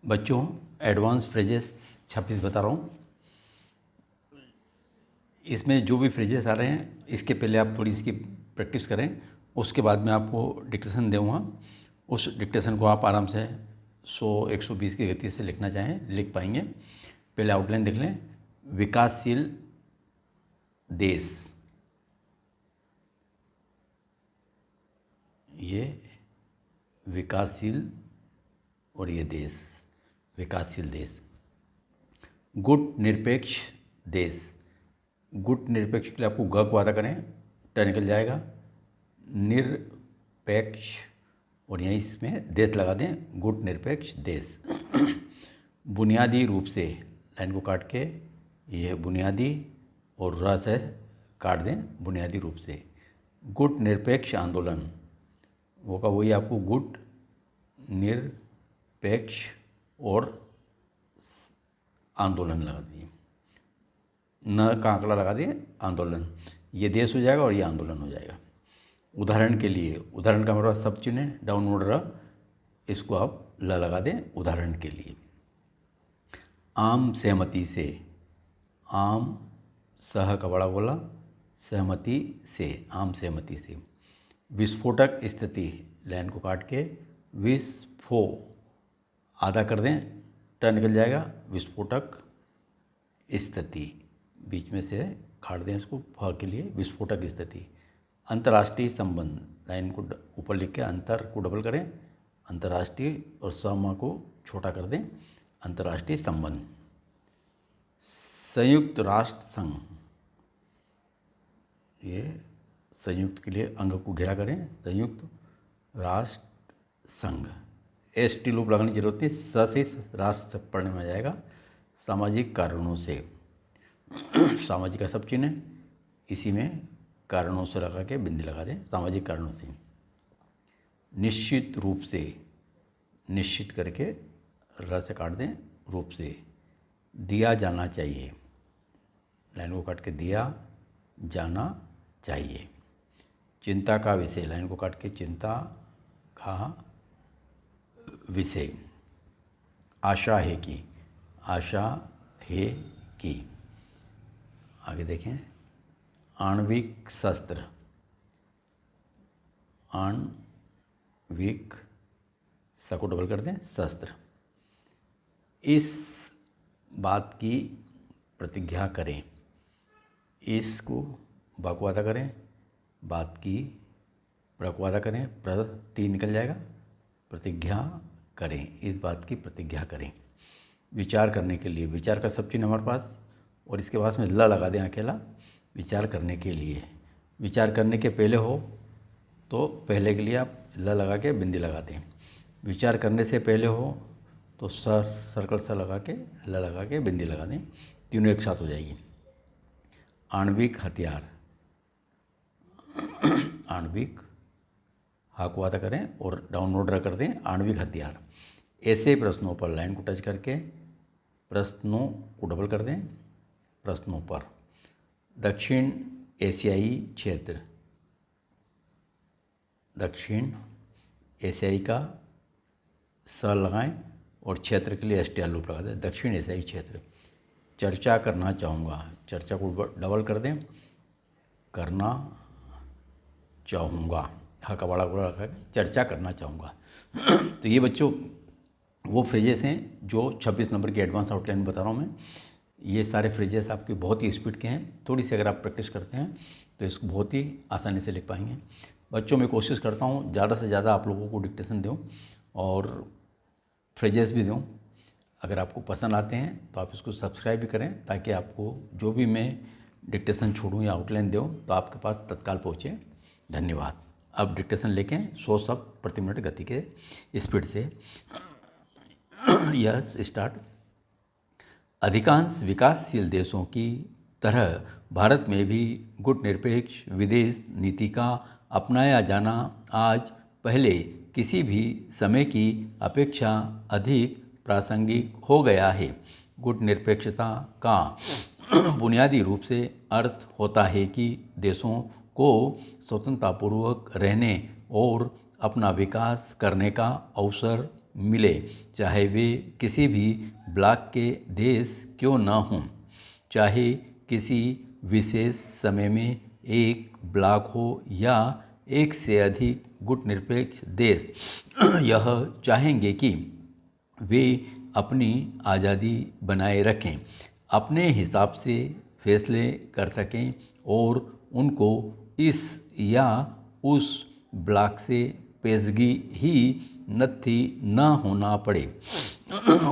बच्चों, advance phrases 26 बता रहा हूँ। इसमें जो भी फ्रेजेस आ रहे हैं इसके पहले आप थोड़ी इसकी प्रैक्टिस करें, उसके बाद में आपको डिक्टेशन दूँगा। उस डिक्टेशन को आप आराम से 100-120 की गति से लिखना चाहें लिख पाएंगे। पहले आउटलाइन देख लें। विकासशील देश, ये विकासशील और ये देश, विकासशील देश। गुट निरपेक्ष देश, गुट निरपेक्ष के लिए आपको ग को आधा करें, ट निकल जाएगा। निरपेक्ष और यहीं इसमें देश लगा दें, गुट निरपेक्ष देश। बुनियादी रूप से, लाइन को काट के ये बुनियादी और र से काट दें, बुनियादी रूप से। गुट निरपेक्ष आंदोलन, वो का वही आपको गुट निरपेक्ष और आंदोलन लगा दिए, न का आंकड़ा लगा दिए, आंदोलन। ये देश हो जाएगा और ये आंदोलन हो जाएगा। उदाहरण के लिए, उदाहरण का मेरा सब चिन्ह है, डाउनवर्ड र, इसको आप ल लगा दें उदाहरण के लिए। आम सहमति से, आम सह का बड़ा बोला, सहमति से, आम सहमति से। विस्फोटक स्थिति, लाइन को काट के विस्फो आधा कर दें, ट निकल जाएगा। विस्फोटक स्थिति, बीच में से काट दें इसको फ के लिए, विस्फोटक स्थिति। अंतर्राष्ट्रीय संबंध, लाइन को ऊपर लिख के अंतर को डबल करें, अंतर्राष्ट्रीय, और सम को छोटा कर दें, अंतर्राष्ट्रीय संबंध। संयुक्त राष्ट्र संघ, ये संयुक्त के लिए अंग को घेरा करें, संयुक्त राष्ट्र संघ। ST लूप लगाने की जरूरत नहीं, स से राष्ट्र पढ़ने में आ जाएगा। सामाजिक कारणों से, सामाजिक का सब चिन्ह है, इसी में कारणों से लगा के बिंदी लगा दें, सामाजिक कारणों से। निश्चित रूप से, निश्चित करके र से काट दें, रूप से। दिया जाना चाहिए, लाइन को काट के दिया जाना चाहिए। चिंता का विषय, लाइन को काट के चिंता का विषय। आशा है कि, आशा है कि। आगे देखें। आणविक शस्त्र, आणविक स को डबल कर दें, शस्त्र। इस बात की प्रतिज्ञा करें, इसको ब को आधा करें, बात की प्र को आधा करें, प्रति निकल जाएगा, प्रतिज्ञा करें, इस बात की प्रतिज्ञा करें। विचार करने के लिए, विचार का सब चिन्ह हमारे पास, और इसके पास में ल लगा दें अकेला, विचार करने के लिए। विचार करने के पहले हो तो पहले के लिए आप ल लगा के बिंदी लगा दें। विचार करने से पहले हो तो सर्कल सा लगा के ल लगा के बिंदी लगा दें, तीनों एक साथ हो जाएगी। आणविक हथियार, आणविक हा को आधा करें और डाउनलोड र कर दें, आणविक हथियार। ऐसे प्रश्नों पर, लाइन को टच करके प्रश्नों को डबल कर दें, प्रश्नों पर। दक्षिण एशियाई क्षेत्र, दक्षिण एशियाई का स लगाएं और क्षेत्र के लिए STR लूप लगा दें, दक्षिण एशियाई क्षेत्र। चर्चा करना चाहूँगा, चर्चा को डबल कर दें, करना चाहूँगा, हा का बड़ा गोला रखा, चर्चा करना चाहूँगा। तो ये बच्चों वो फ्रेजेस हैं जो 26 नंबर की एडवांस आउटलाइन में बता रहा हूँ मैं। ये सारे फ्रेजेस आपके बहुत ही स्पीड के हैं, थोड़ी सी अगर आप प्रैक्टिस करते हैं तो इसको बहुत ही आसानी से लिख पाएंगे। बच्चों मैं कोशिश करता हूँ ज़्यादा से ज़्यादा आप लोगों को डिक्टेशन दूँ और फ्रेजेस भी दूँ। अगर आपको पसंद आते हैं तो आप इसको सब्सक्राइब भी करें, ताकि आपको जो भी मैं डिक्टेशन छोड़ूँ या आउटलाइन दूँ तो आपके पास तत्काल पहुँचे। धन्यवाद। अब डिक्टेशन लेकें 100 शब्द प्रति मिनट गति के स्पीड से। Yes, start. अधिकांश विकासशील देशों की तरह भारत में भी गुट निरपेक्ष विदेश नीति का अपनाया जाना आज पहले किसी भी समय की अपेक्षा अधिक प्रासंगिक हो गया है। गुट निरपेक्षता का बुनियादी रूप से अर्थ होता है कि देशों को स्वतंत्रतापूर्वक रहने और अपना विकास करने का अवसर मिले, चाहे वे किसी भी ब्लॉक के देश क्यों न हों, चाहे किसी विशेष समय में एक ब्लॉक हो या एक से अधिक गुटनिरपेक्ष देश यह चाहेंगे कि वे अपनी आज़ादी बनाए रखें, अपने हिसाब से फैसले कर सकें और उनको इस या उस ब्लॉक से पेशगी ही नत्थी न होना पड़े।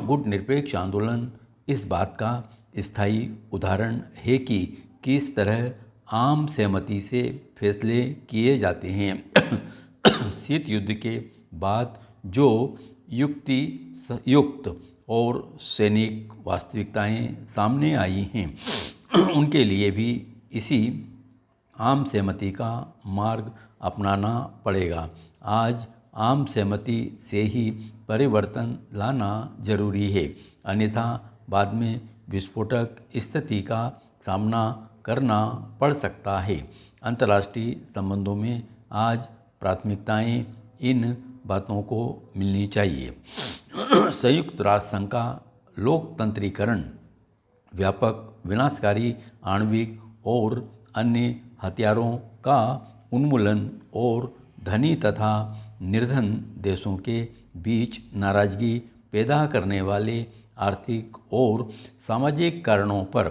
गुटनिरपेक्ष आंदोलन इस बात का स्थायी उदाहरण है कि किस तरह आम सहमति से फैसले किए जाते हैं। शीत युद्ध के बाद जो युक्त और सैनिक वास्तविकताएं सामने आई हैं, उनके लिए भी इसी आम सहमति का मार्ग अपनाना पड़ेगा। आज आम सहमति से ही परिवर्तन लाना जरूरी है, अन्यथा बाद में विस्फोटक स्थिति का सामना करना पड़ सकता है। अंतर्राष्ट्रीय संबंधों में आज प्राथमिकताएं इन बातों को मिलनी चाहिए। संयुक्त राष्ट्र संघ का लोकतंत्रीकरण, व्यापक विनाशकारी आणविक और अन्य हथियारों का उन्मूलन और धनी तथा निर्धन देशों के बीच नाराजगी पैदा करने वाले आर्थिक और सामाजिक कारणों पर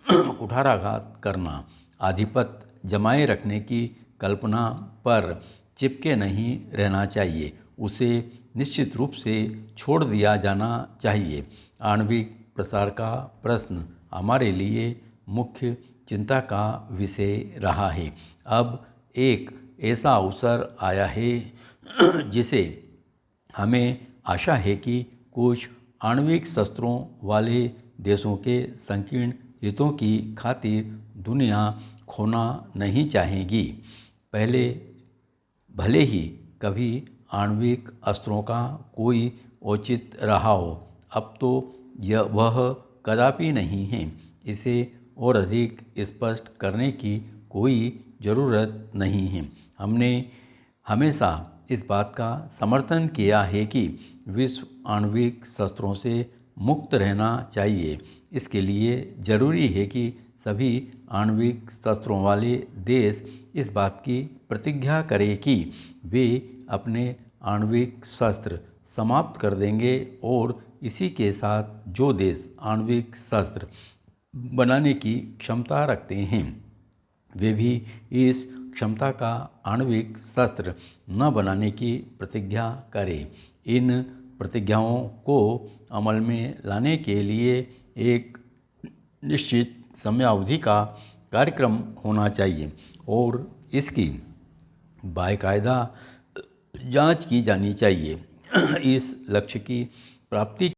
कुठाराघात करना, आधिपत्य जमाए रखने की कल्पना पर चिपके नहीं रहना चाहिए, उसे निश्चित रूप से छोड़ दिया जाना चाहिए। आणविक प्रसार का प्रश्न हमारे लिए मुख्य चिंता का विषय रहा है। अब एक ऐसा अवसर आया है जिसे हमें आशा है कि कुछ आणविक शस्त्रों वाले देशों के संकीर्ण हितों की खातिर दुनिया खोना नहीं चाहेगी। पहले भले ही कभी आणविक अस्त्रों का कोई औचित्य रहा हो, अब तो वह कदापि नहीं है। इसे और अधिक स्पष्ट करने की कोई ज़रूरत नहीं है। हमने हमेशा इस बात का समर्थन किया है कि विश्व आणविक शस्त्रों से मुक्त रहना चाहिए। इसके लिए ज़रूरी है कि सभी आणविक शस्त्रों वाले देश इस बात की प्रतिज्ञा करें कि वे अपने आणविक शस्त्र समाप्त कर देंगे और इसी के साथ जो देश आणविक शस्त्र बनाने की क्षमता रखते हैं, वे भी इस क्षमता का आणविक शस्त्र न बनाने की प्रतिज्ञा करें। इन प्रतिज्ञाओं को अमल में लाने के लिए एक निश्चित समयावधि का कार्यक्रम होना चाहिए और इसकी बाकायदा जांच की जानी चाहिए। इस लक्ष्य की प्राप्ति